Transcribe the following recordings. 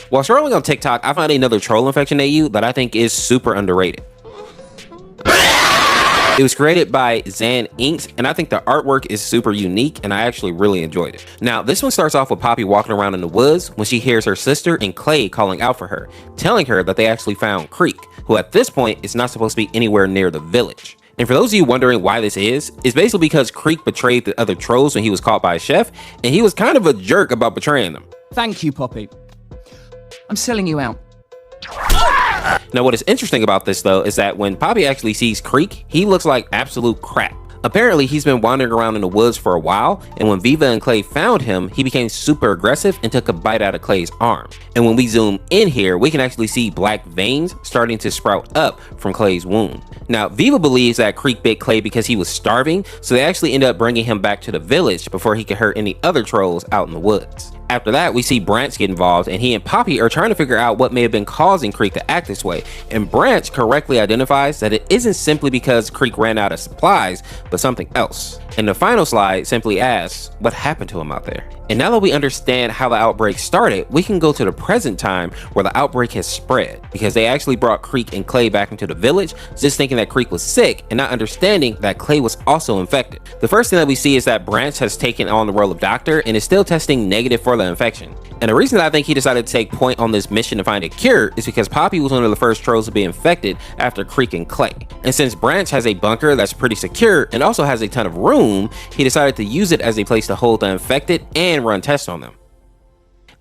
While scrolling on TikTok, I found another troll infection AU that I think is super underrated. It was created by Zan Inks, and I think the artwork is super unique, and I actually really enjoyed it. Now, this one starts off with Poppy walking around in the woods when she hears her sister and Clay calling out for her, telling her that they actually found Creek, who at this point is not supposed to be anywhere near the village. And for those of you wondering why this is, it's basically because Creek betrayed the other trolls when he was caught by a chef, and he was kind of a jerk about betraying them. Thank you, Poppy. I'm selling you out. Now, what is interesting about this, though, is that when Poppy actually sees Creek, he looks like absolute crap. Apparently, he's been wandering around in the woods for a while, and when Viva and Clay found him, he became super aggressive and took a bite out of Clay's arm. And when we zoom in here, we can actually see black veins starting to sprout up from Clay's wound. Now, Viva believes that Creek bit Clay because he was starving, so they actually end up bringing him back to the village before he could hurt any other trolls out in the woods. After that, we see Branch get involved, and he and Poppy are trying to figure out what may have been causing Creek to act this way, and Branch correctly identifies that it isn't simply because Creek ran out of supplies, but something else. And the final slide simply asks, what happened to him out there? And now that we understand how the outbreak started, we can go to the present time where the outbreak has spread, because they actually brought Creek and Clay back into the village, just thinking that Creek was sick and not understanding that Clay was also infected. The first thing that we see is that Branch has taken on the role of doctor and is still testing negative for the infection. And the reason that I think he decided to take point on this mission to find a cure is because Poppy was one of the first trolls to be infected after Creek and Clay. And since Branch has a bunker that's pretty secure and also has a ton of room, he decided to use it as a place to hold the infected and run tests on them.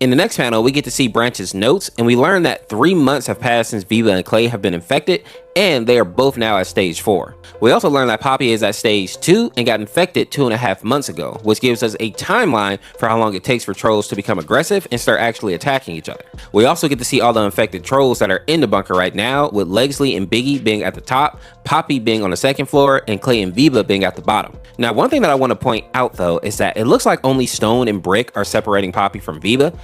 In the next panel, we get to see Branch's notes, and we learn that 3 months have passed since Viva and Clay have been infected, and they are both now at stage 4. We also learn that Poppy is at stage 2 and got infected 2.5 months ago, which gives us a timeline for how long it takes for trolls to become aggressive and start actually attacking each other. We also get to see all the infected trolls that are in the bunker right now, with Legsley and Biggie being at the top, Poppy being on the second floor, and Clay and Viva being at the bottom. Now, one thing that I want to point out though is that it looks like only Stone and Brick are separating Poppy from Viva,